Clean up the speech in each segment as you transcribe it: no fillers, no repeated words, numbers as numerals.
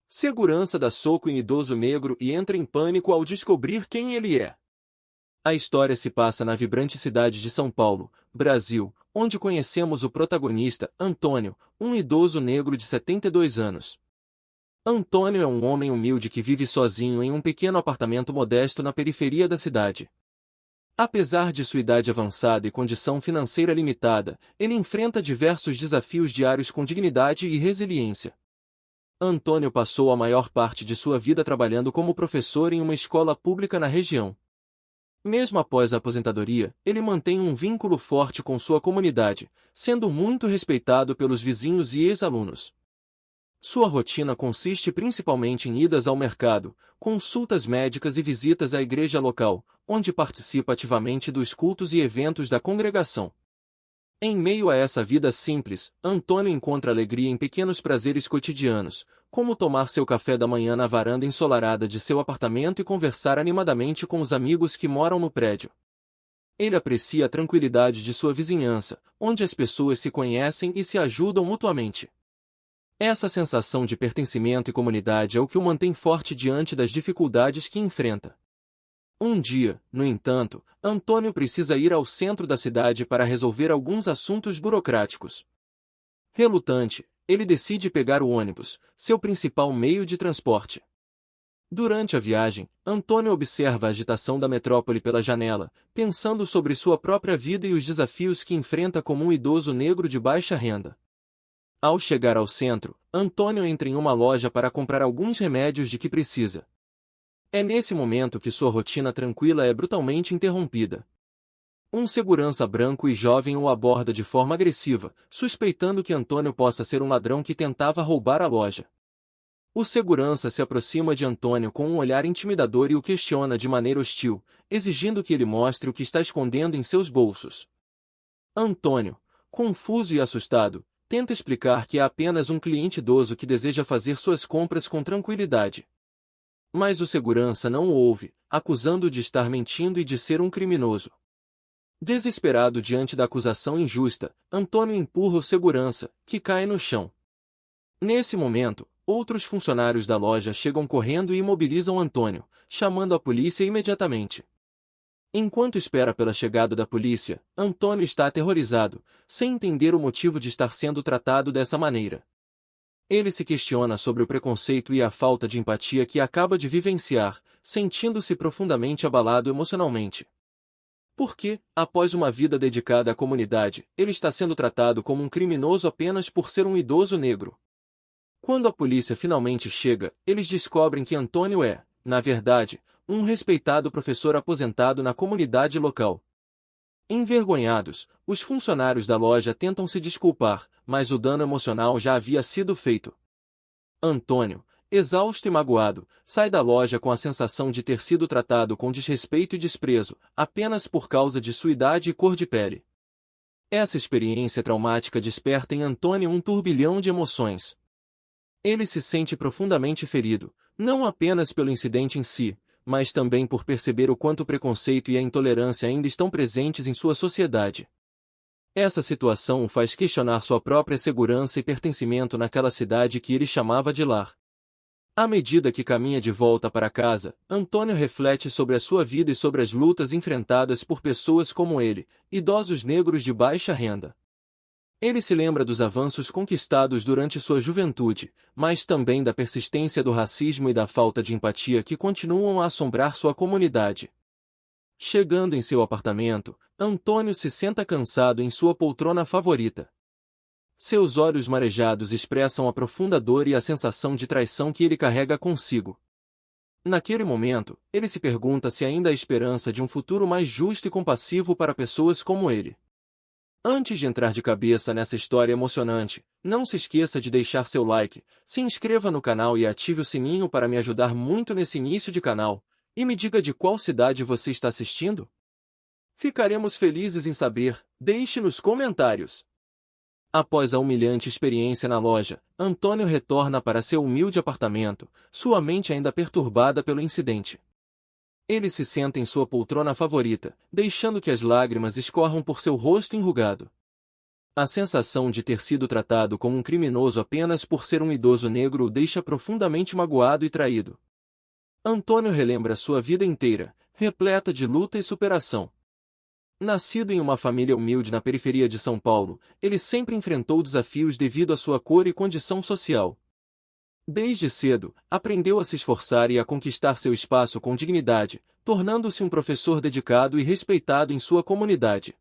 Segurança dá soco em idoso negro e entra em pânico ao descobrir quem ele é. A história se passa na vibrante cidade de São Paulo, Brasil, onde conhecemos o protagonista, Antônio, um idoso negro de 72 anos. Antônio é um homem humilde que vive sozinho em um pequeno apartamento modesto na periferia da cidade. Apesar de sua idade avançada e condição financeira limitada, ele enfrenta diversos desafios diários com dignidade e resiliência. Antônio passou a maior parte de sua vida trabalhando como professor em uma escola pública na região. Mesmo após a aposentadoria, ele mantém um vínculo forte com sua comunidade, sendo muito respeitado pelos vizinhos e ex-alunos. Sua rotina consiste principalmente em idas ao mercado, consultas médicas e visitas à igreja local, onde participa ativamente dos cultos e eventos da congregação. Em meio a essa vida simples, Antônio encontra alegria em pequenos prazeres cotidianos, como tomar seu café da manhã na varanda ensolarada de seu apartamento e conversar animadamente com os amigos que moram no prédio. Ele aprecia a tranquilidade de sua vizinhança, onde as pessoas se conhecem e se ajudam mutuamente. Essa sensação de pertencimento e comunidade é o que o mantém forte diante das dificuldades que enfrenta. Um dia, no entanto, Antônio precisa ir ao centro da cidade para resolver alguns assuntos burocráticos. Relutante, ele decide pegar o ônibus, seu principal meio de transporte. Durante a viagem, Antônio observa a agitação da metrópole pela janela, pensando sobre sua própria vida e os desafios que enfrenta como um idoso negro de baixa renda. Ao chegar ao centro, Antônio entra em uma loja para comprar alguns remédios de que precisa. É nesse momento que sua rotina tranquila é brutalmente interrompida. Um segurança branco e jovem o aborda de forma agressiva, suspeitando que Antônio possa ser um ladrão que tentava roubar a loja. O segurança se aproxima de Antônio com um olhar intimidador e o questiona de maneira hostil, exigindo que ele mostre o que está escondendo em seus bolsos. Antônio, confuso e assustado, tenta explicar que é apenas um cliente idoso que deseja fazer suas compras com tranquilidade. Mas o segurança não o ouve, acusando-o de estar mentindo e de ser um criminoso. Desesperado diante da acusação injusta, Antônio empurra o segurança, que cai no chão. Nesse momento, outros funcionários da loja chegam correndo e imobilizam Antônio, chamando a polícia imediatamente. Enquanto espera pela chegada da polícia, Antônio está aterrorizado, sem entender o motivo de estar sendo tratado dessa maneira. Ele se questiona sobre o preconceito e a falta de empatia que acaba de vivenciar, sentindo-se profundamente abalado emocionalmente. Porque, após uma vida dedicada à comunidade, ele está sendo tratado como um criminoso apenas por ser um idoso negro. Quando a polícia finalmente chega, eles descobrem que Antônio é, na verdade, um respeitado professor aposentado na comunidade local. Envergonhados, os funcionários da loja tentam se desculpar, mas o dano emocional já havia sido feito. Antônio, exausto e magoado, sai da loja com a sensação de ter sido tratado com desrespeito e desprezo, apenas por causa de sua idade e cor de pele. Essa experiência traumática desperta em Antônio um turbilhão de emoções. Ele se sente profundamente ferido, não apenas pelo incidente em si, mas também por perceber o quanto o preconceito e a intolerância ainda estão presentes em sua sociedade. Essa situação o faz questionar sua própria segurança e pertencimento naquela cidade que ele chamava de lar. À medida que caminha de volta para casa, Antônio reflete sobre a sua vida e sobre as lutas enfrentadas por pessoas como ele, idosos negros de baixa renda. Ele se lembra dos avanços conquistados durante sua juventude, mas também da persistência do racismo e da falta de empatia que continuam a assombrar sua comunidade. Chegando em seu apartamento, Antônio se senta cansado em sua poltrona favorita. Seus olhos marejados expressam a profunda dor e a sensação de traição que ele carrega consigo. Naquele momento, ele se pergunta se ainda há esperança de um futuro mais justo e compassivo para pessoas como ele. Antes de entrar de cabeça nessa história emocionante, não se esqueça de deixar seu like, se inscreva no canal e ative o sininho para me ajudar muito nesse início de canal, e me diga de qual cidade você está assistindo. Ficaremos felizes em saber, deixe nos comentários. Após a humilhante experiência na loja, Antônio retorna para seu humilde apartamento, sua mente ainda perturbada pelo incidente. Ele se senta em sua poltrona favorita, deixando que as lágrimas escorram por seu rosto enrugado. A sensação de ter sido tratado como um criminoso apenas por ser um idoso negro o deixa profundamente magoado e traído. Antônio relembra sua vida inteira, repleta de luta e superação. Nascido em uma família humilde na periferia de São Paulo, ele sempre enfrentou desafios devido à sua cor e condição social. Desde cedo, aprendeu a se esforçar e a conquistar seu espaço com dignidade, tornando-se um professor dedicado e respeitado em sua comunidade.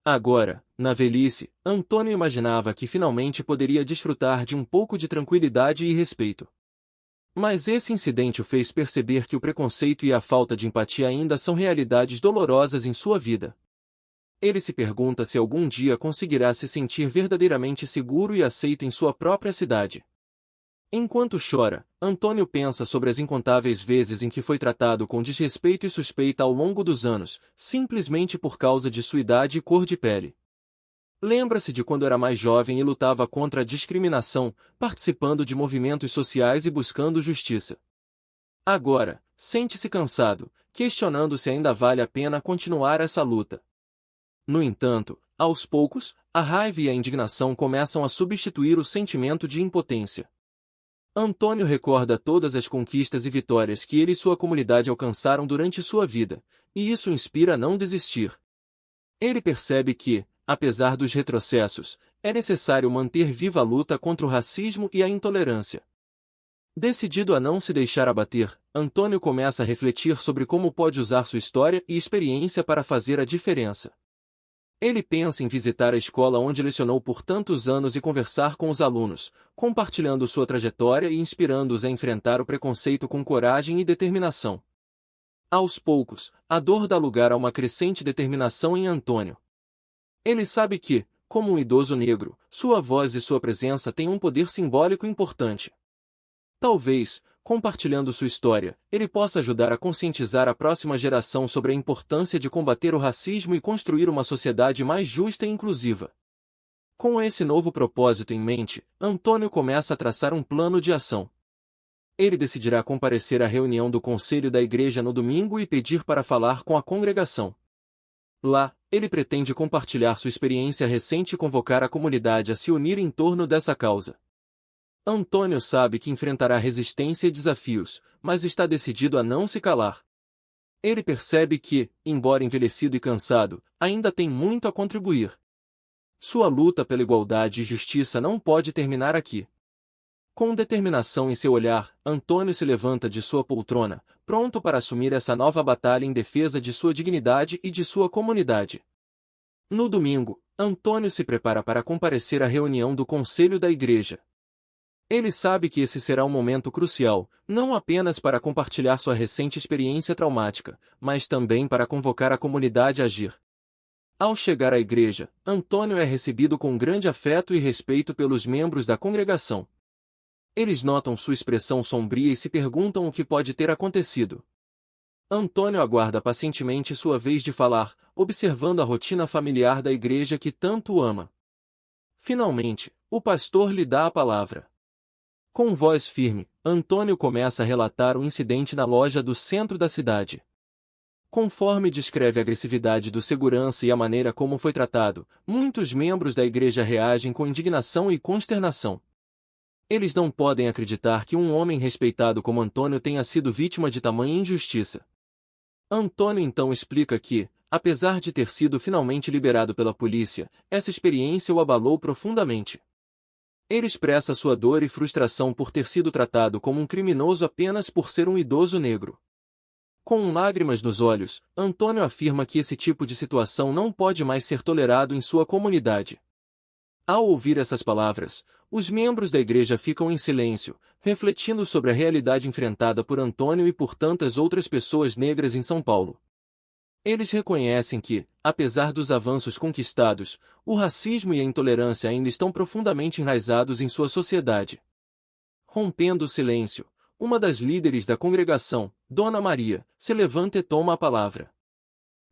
Agora, na velhice, Antônio imaginava que finalmente poderia desfrutar de um pouco de tranquilidade e respeito. Mas esse incidente o fez perceber que o preconceito e a falta de empatia ainda são realidades dolorosas em sua vida. Ele se pergunta se algum dia conseguirá se sentir verdadeiramente seguro e aceito em sua própria cidade. Enquanto chora, Antônio pensa sobre as incontáveis vezes em que foi tratado com desrespeito e suspeita ao longo dos anos, simplesmente por causa de sua idade e cor de pele. Lembra-se de quando era mais jovem e lutava contra a discriminação, participando de movimentos sociais e buscando justiça. Agora, sente-se cansado, questionando se ainda vale a pena continuar essa luta. No entanto, aos poucos, a raiva e a indignação começam a substituir o sentimento de impotência. Antônio recorda todas as conquistas e vitórias que ele e sua comunidade alcançaram durante sua vida, e isso inspira a não desistir. Ele percebe que, apesar dos retrocessos, é necessário manter viva a luta contra o racismo e a intolerância. Decidido a não se deixar abater, Antônio começa a refletir sobre como pode usar sua história e experiência para fazer a diferença. Ele pensa em visitar a escola onde lecionou por tantos anos e conversar com os alunos, compartilhando sua trajetória e inspirando-os a enfrentar o preconceito com coragem e determinação. Aos poucos, a dor dá lugar a uma crescente determinação em Antônio. Ele sabe que, como um idoso negro, sua voz e sua presença têm um poder simbólico importante. Talvez, compartilhando sua história, ele possa ajudar a conscientizar a próxima geração sobre a importância de combater o racismo e construir uma sociedade mais justa e inclusiva. Com esse novo propósito em mente, Antônio começa a traçar um plano de ação. Ele decidirá comparecer à reunião do conselho da igreja no domingo e pedir para falar com a congregação. Lá, ele pretende compartilhar sua experiência recente e convocar a comunidade a se unir em torno dessa causa. Antônio sabe que enfrentará resistência e desafios, mas está decidido a não se calar. Ele percebe que, embora envelhecido e cansado, ainda tem muito a contribuir. Sua luta pela igualdade e justiça não pode terminar aqui. Com determinação em seu olhar, Antônio se levanta de sua poltrona, pronto para assumir essa nova batalha em defesa de sua dignidade e de sua comunidade. No domingo, Antônio se prepara para comparecer à reunião do conselho da igreja. Ele sabe que esse será um momento crucial, não apenas para compartilhar sua recente experiência traumática, mas também para convocar a comunidade a agir. Ao chegar à igreja, Antônio é recebido com grande afeto e respeito pelos membros da congregação. Eles notam sua expressão sombria e se perguntam o que pode ter acontecido. Antônio aguarda pacientemente sua vez de falar, observando a rotina familiar da igreja que tanto ama. Finalmente, o pastor lhe dá a palavra. Com voz firme, Antônio começa a relatar o incidente na loja do centro da cidade. Conforme descreve a agressividade do segurança e a maneira como foi tratado, muitos membros da igreja reagem com indignação e consternação. Eles não podem acreditar que um homem respeitado como Antônio tenha sido vítima de tamanha injustiça. Antônio então explica que, apesar de ter sido finalmente liberado pela polícia, essa experiência o abalou profundamente. Ele expressa sua dor e frustração por ter sido tratado como um criminoso apenas por ser um idoso negro. Com lágrimas nos olhos, Antônio afirma que esse tipo de situação não pode mais ser tolerado em sua comunidade. Ao ouvir essas palavras, os membros da igreja ficam em silêncio, refletindo sobre a realidade enfrentada por Antônio e por tantas outras pessoas negras em São Paulo. Eles reconhecem que, apesar dos avanços conquistados, o racismo e a intolerância ainda estão profundamente enraizados em sua sociedade. Rompendo o silêncio, uma das líderes da congregação, Dona Maria, se levanta e toma a palavra.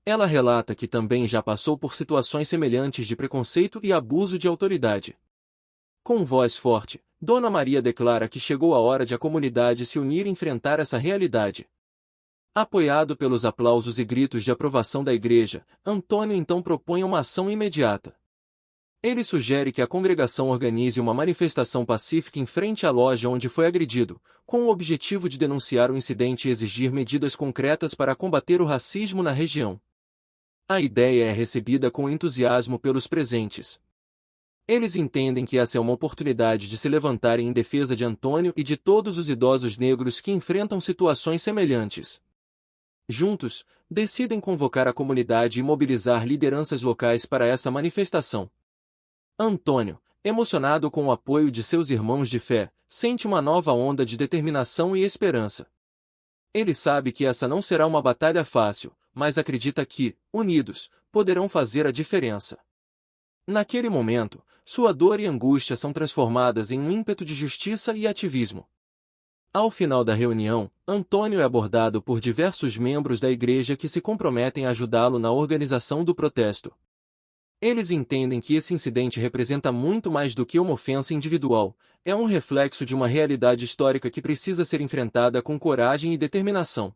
Ela relata que também já passou por situações semelhantes de preconceito e abuso de autoridade. Com voz forte, Dona Maria declara que chegou a hora de a comunidade se unir e enfrentar essa realidade. Apoiado pelos aplausos e gritos de aprovação da igreja, Antônio então propõe uma ação imediata. Ele sugere que a congregação organize uma manifestação pacífica em frente à loja onde foi agredido, com o objetivo de denunciar o incidente e exigir medidas concretas para combater o racismo na região. A ideia é recebida com entusiasmo pelos presentes. Eles entendem que essa é uma oportunidade de se levantarem em defesa de Antônio e de todos os idosos negros que enfrentam situações semelhantes. Juntos, decidem convocar a comunidade e mobilizar lideranças locais para essa manifestação. Antônio, emocionado com o apoio de seus irmãos de fé, sente uma nova onda de determinação e esperança. Ele sabe que essa não será uma batalha fácil, mas acredita que, unidos, poderão fazer a diferença. Naquele momento, sua dor e angústia são transformadas em um ímpeto de justiça e ativismo. Ao final da reunião, Antônio é abordado por diversos membros da igreja que se comprometem a ajudá-lo na organização do protesto. Eles entendem que esse incidente representa muito mais do que uma ofensa individual, é um reflexo de uma realidade histórica que precisa ser enfrentada com coragem e determinação.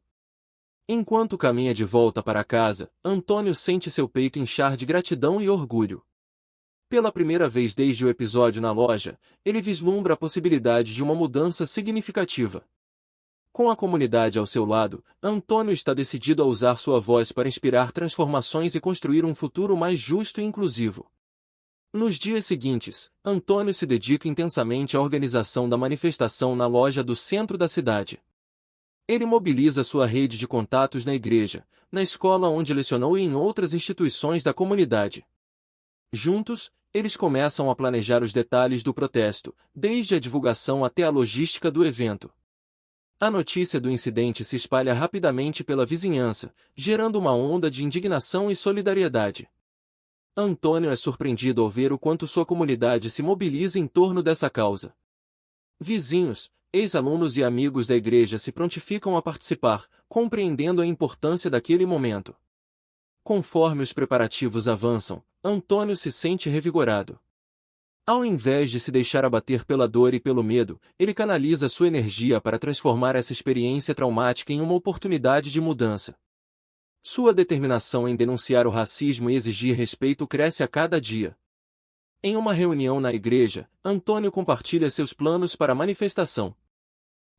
Enquanto caminha de volta para casa, Antônio sente seu peito inchar de gratidão e orgulho. Pela primeira vez desde o episódio na loja, ele vislumbra a possibilidade de uma mudança significativa. Com a comunidade ao seu lado, Antônio está decidido a usar sua voz para inspirar transformações e construir um futuro mais justo e inclusivo. Nos dias seguintes, Antônio se dedica intensamente à organização da manifestação na loja do centro da cidade. Ele mobiliza sua rede de contatos na igreja, na escola onde lecionou e em outras instituições da comunidade. Juntos, eles começam a planejar os detalhes do protesto, desde a divulgação até a logística do evento. A notícia do incidente se espalha rapidamente pela vizinhança, gerando uma onda de indignação e solidariedade. Antônio é surpreendido ao ver o quanto sua comunidade se mobiliza em torno dessa causa. Vizinhos, ex-alunos e amigos da igreja se prontificam a participar, compreendendo a importância daquele momento. Conforme os preparativos avançam, Antônio se sente revigorado. Ao invés de se deixar abater pela dor e pelo medo, ele canaliza sua energia para transformar essa experiência traumática em uma oportunidade de mudança. Sua determinação em denunciar o racismo e exigir respeito cresce a cada dia. Em uma reunião na igreja, Antônio compartilha seus planos para a manifestação.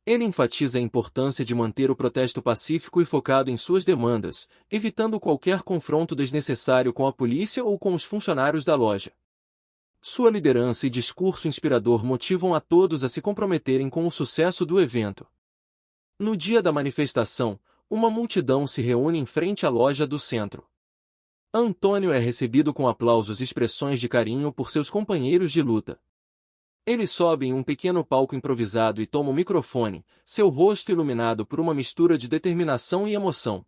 Ele enfatiza a importância de manter o protesto pacífico e focado em suas demandas, evitando qualquer confronto desnecessário com a polícia ou com os funcionários da loja. Sua liderança e discurso inspirador motivam a todos a se comprometerem com o sucesso do evento. No dia da manifestação, uma multidão se reúne em frente à loja do centro. Antônio é recebido com aplausos e expressões de carinho por seus companheiros de luta. Ele sobe em um pequeno palco improvisado e toma o microfone, seu rosto iluminado por uma mistura de determinação e emoção.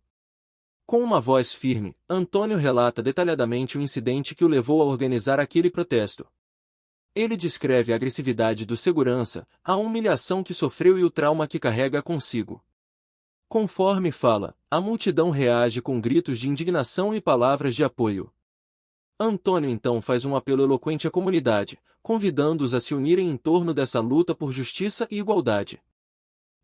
Com uma voz firme, Antônio relata detalhadamente o incidente que o levou a organizar aquele protesto. Ele descreve a agressividade do segurança, a humilhação que sofreu e o trauma que carrega consigo. Conforme fala, a multidão reage com gritos de indignação e palavras de apoio. Antônio então faz um apelo eloquente à comunidade, convidando-os a se unirem em torno dessa luta por justiça e igualdade.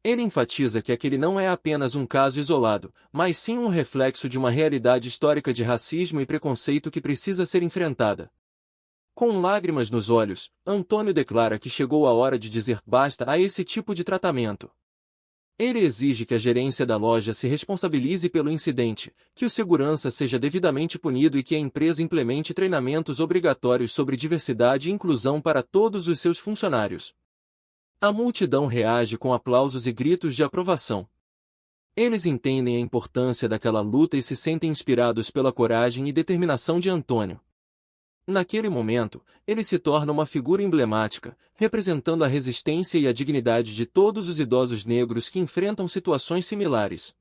Ele enfatiza que aquele não é apenas um caso isolado, mas sim um reflexo de uma realidade histórica de racismo e preconceito que precisa ser enfrentada. Com lágrimas nos olhos, Antônio declara que chegou a hora de dizer basta a esse tipo de tratamento. Ele exige que a gerência da loja se responsabilize pelo incidente, que o segurança seja devidamente punido e que a empresa implemente treinamentos obrigatórios sobre diversidade e inclusão para todos os seus funcionários. A multidão reage com aplausos e gritos de aprovação. Eles entendem a importância daquela luta e se sentem inspirados pela coragem e determinação de Antônio. Naquele momento, ele se torna uma figura emblemática, representando a resistência e a dignidade de todos os idosos negros que enfrentam situações similares.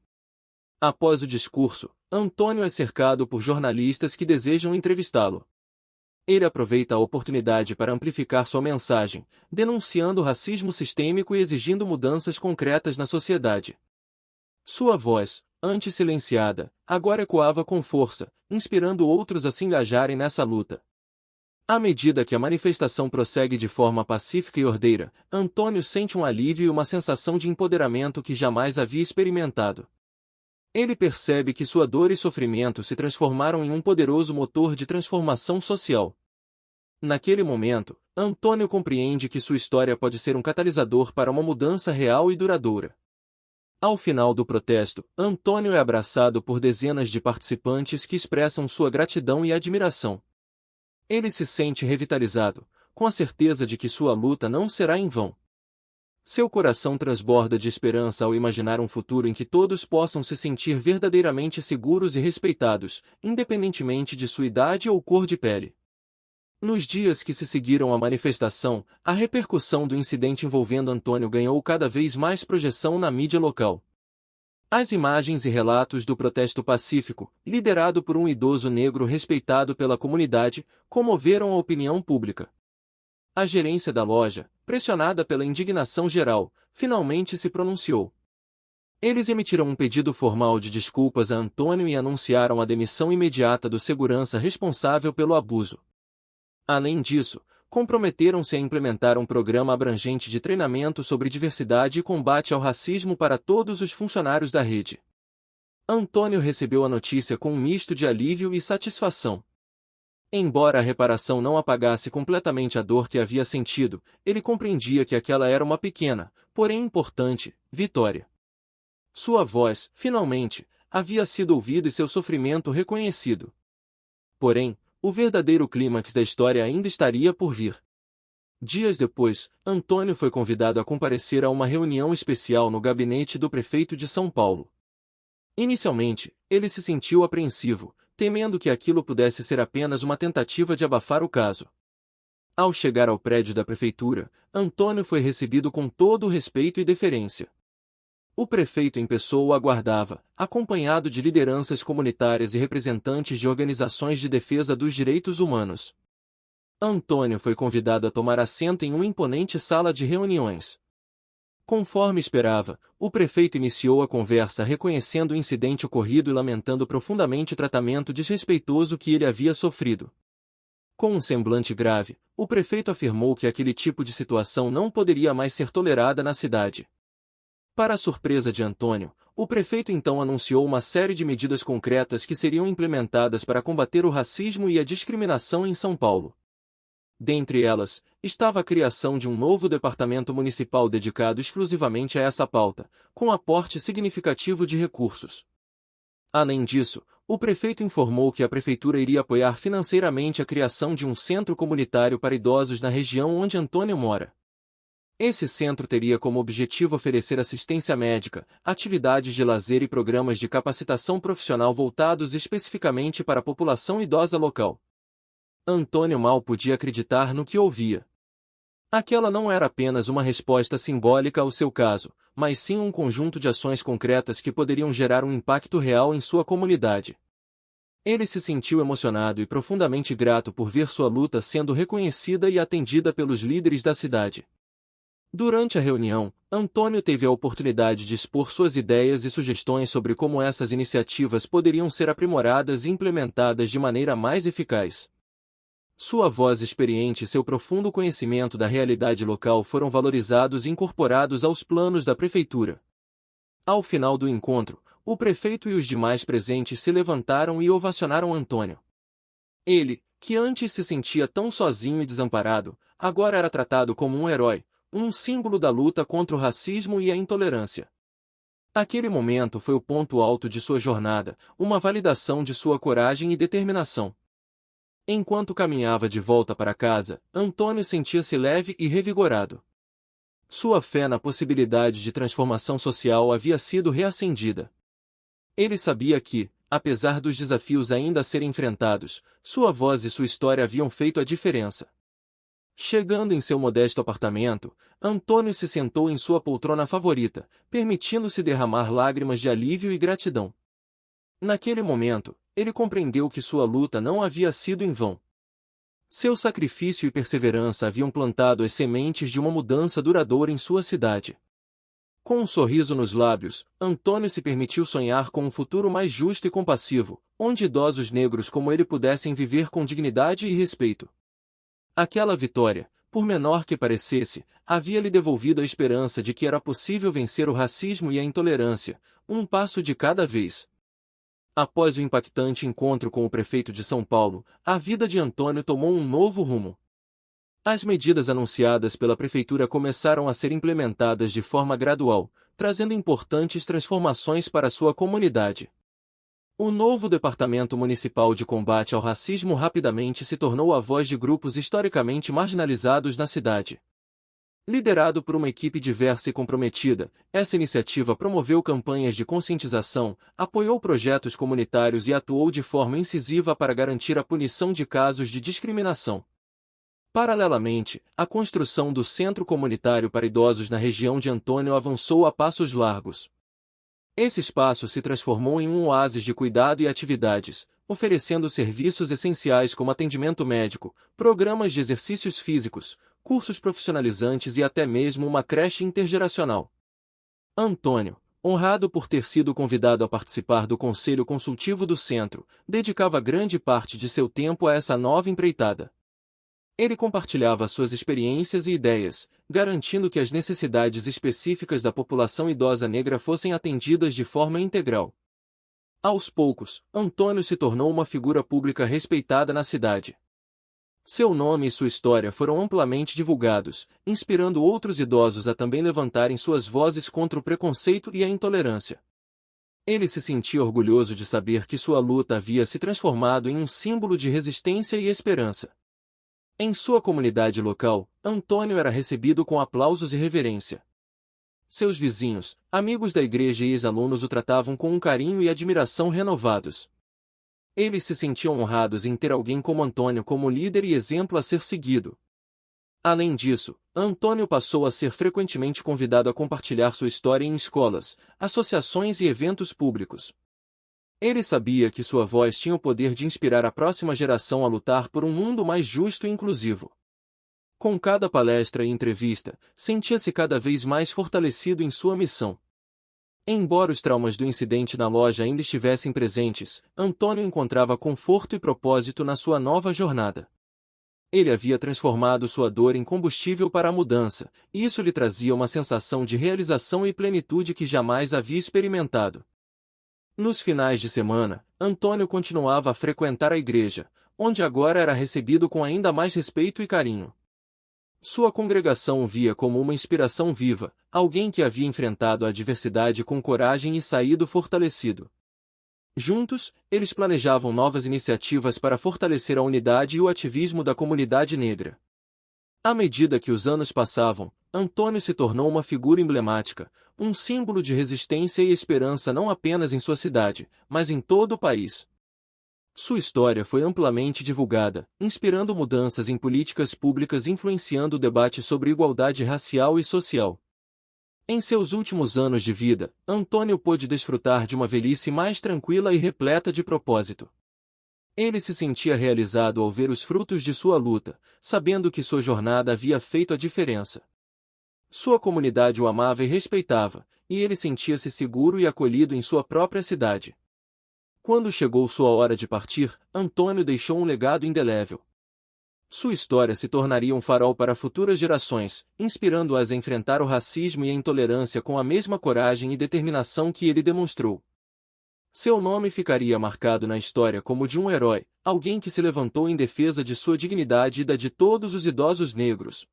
Após o discurso, Antônio é cercado por jornalistas que desejam entrevistá-lo. Ele aproveita a oportunidade para amplificar sua mensagem, denunciando o racismo sistêmico e exigindo mudanças concretas na sociedade. Sua voz, antes silenciada, agora ecoava com força, inspirando outros a se engajarem nessa luta. À medida que a manifestação prossegue de forma pacífica e ordeira, Antônio sente um alívio e uma sensação de empoderamento que jamais havia experimentado. Ele percebe que sua dor e sofrimento se transformaram em um poderoso motor de transformação social. Naquele momento, Antônio compreende que sua história pode ser um catalisador para uma mudança real e duradoura. Ao final do protesto, Antônio é abraçado por dezenas de participantes que expressam sua gratidão e admiração. Ele se sente revitalizado, com a certeza de que sua luta não será em vão. Seu coração transborda de esperança ao imaginar um futuro em que todos possam se sentir verdadeiramente seguros e respeitados, independentemente de sua idade ou cor de pele. Nos dias que se seguiram à manifestação, a repercussão do incidente envolvendo Antônio ganhou cada vez mais projeção na mídia local. As imagens e relatos do protesto pacífico, liderado por um idoso negro respeitado pela comunidade, comoveram a opinião pública. A gerência da loja, pressionada pela indignação geral, finalmente se pronunciou. Eles emitiram um pedido formal de desculpas a Antônio e anunciaram a demissão imediata do segurança responsável pelo abuso. Além disso, comprometeram-se a implementar um programa abrangente de treinamento sobre diversidade e combate ao racismo para todos os funcionários da rede. Antônio recebeu a notícia com um misto de alívio e satisfação. Embora a reparação não apagasse completamente a dor que havia sentido, ele compreendia que aquela era uma pequena, porém importante, vitória. Sua voz, finalmente, havia sido ouvida e seu sofrimento reconhecido. Porém, o verdadeiro clímax da história ainda estaria por vir. Dias depois, Antônio foi convidado a comparecer a uma reunião especial no gabinete do prefeito de São Paulo. Inicialmente, ele se sentiu apreensivo, temendo que aquilo pudesse ser apenas uma tentativa de abafar o caso. Ao chegar ao prédio da prefeitura, Antônio foi recebido com todo o respeito e deferência. O prefeito em pessoa o aguardava, acompanhado de lideranças comunitárias e representantes de organizações de defesa dos direitos humanos. Antônio foi convidado a tomar assento em uma imponente sala de reuniões. Conforme esperava, o prefeito iniciou a conversa reconhecendo o incidente ocorrido e lamentando profundamente o tratamento desrespeitoso que ele havia sofrido. Com um semblante grave, o prefeito afirmou que aquele tipo de situação não poderia mais ser tolerada na cidade. Para a surpresa de Antônio, o prefeito então anunciou uma série de medidas concretas que seriam implementadas para combater o racismo e a discriminação em São Paulo. Dentre elas, estava a criação de um novo departamento municipal dedicado exclusivamente a essa pauta, com aporte significativo de recursos. Além disso, o prefeito informou que a prefeitura iria apoiar financeiramente a criação de um centro comunitário para idosos na região onde Antônio mora. Esse centro teria como objetivo oferecer assistência médica, atividades de lazer e programas de capacitação profissional voltados especificamente para a população idosa local. Antônio mal podia acreditar no que ouvia. Aquela não era apenas uma resposta simbólica ao seu caso, mas sim um conjunto de ações concretas que poderiam gerar um impacto real em sua comunidade. Ele se sentiu emocionado e profundamente grato por ver sua luta sendo reconhecida e atendida pelos líderes da cidade. Durante a reunião, Antônio teve a oportunidade de expor suas ideias e sugestões sobre como essas iniciativas poderiam ser aprimoradas e implementadas de maneira mais eficaz. Sua voz experiente e seu profundo conhecimento da realidade local foram valorizados e incorporados aos planos da prefeitura. Ao final do encontro, o prefeito e os demais presentes se levantaram e ovacionaram Antônio. Ele, que antes se sentia tão sozinho e desamparado, agora era tratado como um herói, um símbolo da luta contra o racismo e a intolerância. Aquele momento foi o ponto alto de sua jornada, uma validação de sua coragem e determinação. Enquanto caminhava de volta para casa, Antônio sentia-se leve e revigorado. Sua fé na possibilidade de transformação social havia sido reacendida. Ele sabia que, apesar dos desafios ainda a serem enfrentados, sua voz e sua história haviam feito a diferença. Chegando em seu modesto apartamento, Antônio se sentou em sua poltrona favorita, permitindo-se derramar lágrimas de alívio e gratidão. Naquele momento, ele compreendeu que sua luta não havia sido em vão. Seu sacrifício e perseverança haviam plantado as sementes de uma mudança duradoura em sua cidade. Com um sorriso nos lábios, Antônio se permitiu sonhar com um futuro mais justo e compassivo, onde idosos negros como ele pudessem viver com dignidade e respeito. Aquela vitória, por menor que parecesse, havia lhe devolvido a esperança de que era possível vencer o racismo e a intolerância, um passo de cada vez. Após o impactante encontro com o prefeito de São Paulo, a vida de Antônio tomou um novo rumo. As medidas anunciadas pela prefeitura começaram a ser implementadas de forma gradual, trazendo importantes transformações para sua comunidade. O novo Departamento Municipal de Combate ao Racismo rapidamente se tornou a voz de grupos historicamente marginalizados na cidade. Liderado por uma equipe diversa e comprometida, essa iniciativa promoveu campanhas de conscientização, apoiou projetos comunitários e atuou de forma incisiva para garantir a punição de casos de discriminação. Paralelamente, a construção do Centro Comunitário para Idosos na região de Antônio avançou a passos largos. Esse espaço se transformou em um oásis de cuidado e atividades, oferecendo serviços essenciais como atendimento médico, programas de exercícios físicos, cursos profissionalizantes e até mesmo uma creche intergeracional. Antônio, honrado por ter sido convidado a participar do Conselho Consultivo do Centro, dedicava grande parte de seu tempo a essa nova empreitada. Ele compartilhava suas experiências e ideias, garantindo que as necessidades específicas da população idosa negra fossem atendidas de forma integral. Aos poucos, Antônio se tornou uma figura pública respeitada na cidade. Seu nome e sua história foram amplamente divulgados, inspirando outros idosos a também levantarem suas vozes contra o preconceito e a intolerância. Ele se sentia orgulhoso de saber que sua luta havia se transformado em um símbolo de resistência e esperança. Em sua comunidade local, Antônio era recebido com aplausos e reverência. Seus vizinhos, amigos da igreja e ex-alunos o tratavam com um carinho e admiração renovados. Eles se sentiam honrados em ter alguém como Antônio como líder e exemplo a ser seguido. Além disso, Antônio passou a ser frequentemente convidado a compartilhar sua história em escolas, associações e eventos públicos. Ele sabia que sua voz tinha o poder de inspirar a próxima geração a lutar por um mundo mais justo e inclusivo. Com cada palestra e entrevista, sentia-se cada vez mais fortalecido em sua missão. Embora os traumas do incidente na loja ainda estivessem presentes, Antônio encontrava conforto e propósito na sua nova jornada. Ele havia transformado sua dor em combustível para a mudança, e isso lhe trazia uma sensação de realização e plenitude que jamais havia experimentado. Nos finais de semana, Antônio continuava a frequentar a igreja, onde agora era recebido com ainda mais respeito e carinho. Sua congregação o via como uma inspiração viva, alguém que havia enfrentado a adversidade com coragem e saído fortalecido. Juntos, eles planejavam novas iniciativas para fortalecer a unidade e o ativismo da comunidade negra. À medida que os anos passavam, Antônio se tornou uma figura emblemática, um símbolo de resistência e esperança não apenas em sua cidade, mas em todo o país. Sua história foi amplamente divulgada, inspirando mudanças em políticas públicas e influenciando o debate sobre igualdade racial e social. Em seus últimos anos de vida, Antônio pôde desfrutar de uma velhice mais tranquila e repleta de propósito. Ele se sentia realizado ao ver os frutos de sua luta, sabendo que sua jornada havia feito a diferença. Sua comunidade o amava e respeitava, e ele sentia-se seguro e acolhido em sua própria cidade. Quando chegou sua hora de partir, Antônio deixou um legado indelével. Sua história se tornaria um farol para futuras gerações, inspirando-as a enfrentar o racismo e a intolerância com a mesma coragem e determinação que ele demonstrou. Seu nome ficaria marcado na história como de um herói, alguém que se levantou em defesa de sua dignidade e da de todos os idosos negros.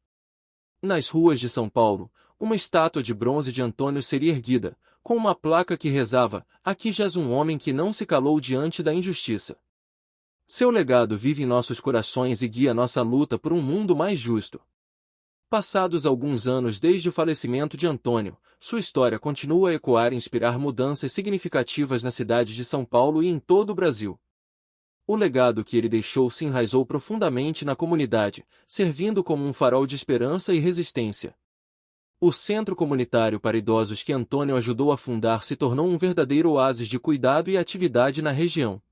Nas ruas de São Paulo, uma estátua de bronze de Antônio seria erguida, com uma placa que rezava: "Aqui jaz um homem que não se calou diante da injustiça." Seu legado vive em nossos corações e guia nossa luta por um mundo mais justo. Passados alguns anos desde o falecimento de Antônio, sua história continua a ecoar e inspirar mudanças significativas na cidade de São Paulo e em todo o Brasil. O legado que ele deixou se enraizou profundamente na comunidade, servindo como um farol de esperança e resistência. O Centro Comunitário para Idosos que Antônio ajudou a fundar se tornou um verdadeiro oásis de cuidado e atividade na região.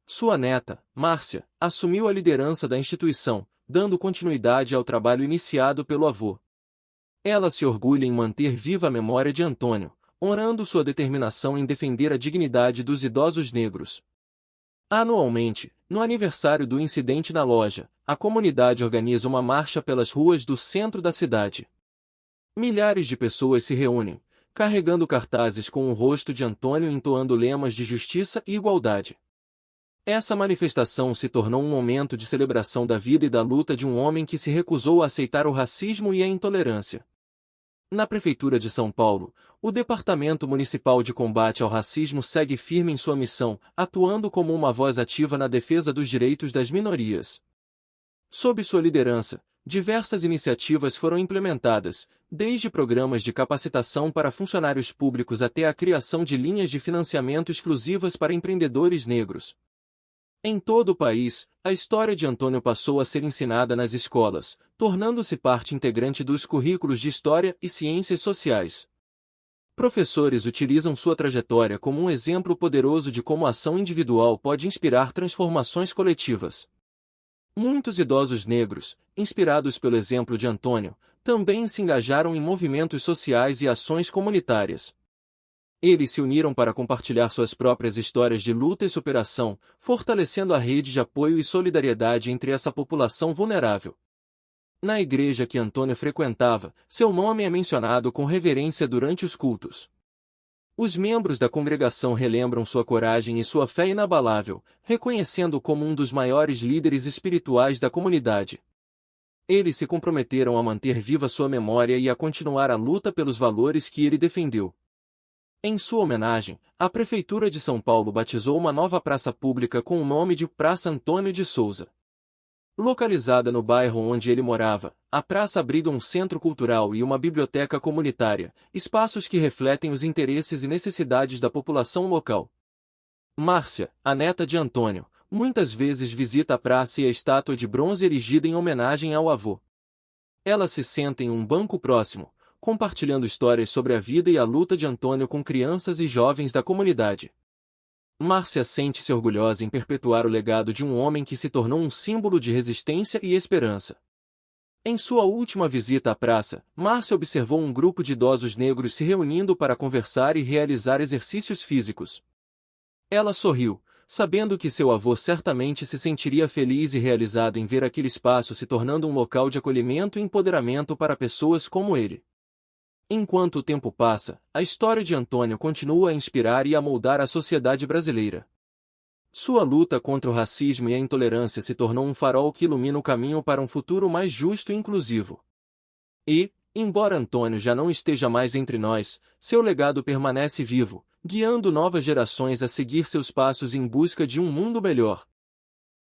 Sua neta, Márcia, assumiu a liderança da instituição, dando continuidade ao trabalho iniciado pelo avô. Ela se orgulha em manter viva a memória de Antônio, honrando sua determinação em defender a dignidade dos idosos negros. Anualmente, no aniversário do incidente na loja, a comunidade organiza uma marcha pelas ruas do centro da cidade. Milhares de pessoas se reúnem, carregando cartazes com o rosto de Antônio e entoando lemas de justiça e igualdade. Essa manifestação se tornou um momento de celebração da vida e da luta de um homem que se recusou a aceitar o racismo e a intolerância. Na Prefeitura de São Paulo, o Departamento Municipal de Combate ao Racismo segue firme em sua missão, atuando como uma voz ativa na defesa dos direitos das minorias. Sob sua liderança, diversas iniciativas foram implementadas, desde programas de capacitação para funcionários públicos até a criação de linhas de financiamento exclusivas para empreendedores negros. Em todo o país, a história de Antônio passou a ser ensinada nas escolas, tornando-se parte integrante dos currículos de História e Ciências Sociais. Professores utilizam sua trajetória como um exemplo poderoso de como a ação individual pode inspirar transformações coletivas. Muitos idosos negros, inspirados pelo exemplo de Antônio, também se engajaram em movimentos sociais e ações comunitárias. Eles se uniram para compartilhar suas próprias histórias de luta e superação, fortalecendo a rede de apoio e solidariedade entre essa população vulnerável. Na igreja que Antônio frequentava, seu nome é mencionado com reverência durante os cultos. Os membros da congregação relembram sua coragem e sua fé inabalável, reconhecendo-o como um dos maiores líderes espirituais da comunidade. Eles se comprometeram a manter viva sua memória e a continuar a luta pelos valores que ele defendeu. Em sua homenagem, a Prefeitura de São Paulo batizou uma nova praça pública com o nome de Praça Antônio de Souza. Localizada no bairro onde ele morava, a praça abriga um centro cultural e uma biblioteca comunitária, espaços que refletem os interesses e necessidades da população local. Márcia, a neta de Antônio, muitas vezes visita a praça e a estátua de bronze erigida em homenagem ao avô. Ela se senta em um banco próximo, compartilhando histórias sobre a vida e a luta de Antônio com crianças e jovens da comunidade. Márcia sente-se orgulhosa em perpetuar o legado de um homem que se tornou um símbolo de resistência e esperança. Em sua última visita à praça, Márcia observou um grupo de idosos negros se reunindo para conversar e realizar exercícios físicos. Ela sorriu, sabendo que seu avô certamente se sentiria feliz e realizado em ver aquele espaço se tornando um local de acolhimento e empoderamento para pessoas como ele. Enquanto o tempo passa, a história de Antônio continua a inspirar e a moldar a sociedade brasileira. Sua luta contra o racismo e a intolerância se tornou um farol que ilumina o caminho para um futuro mais justo e inclusivo. E, embora Antônio já não esteja mais entre nós, seu legado permanece vivo, guiando novas gerações a seguir seus passos em busca de um mundo melhor.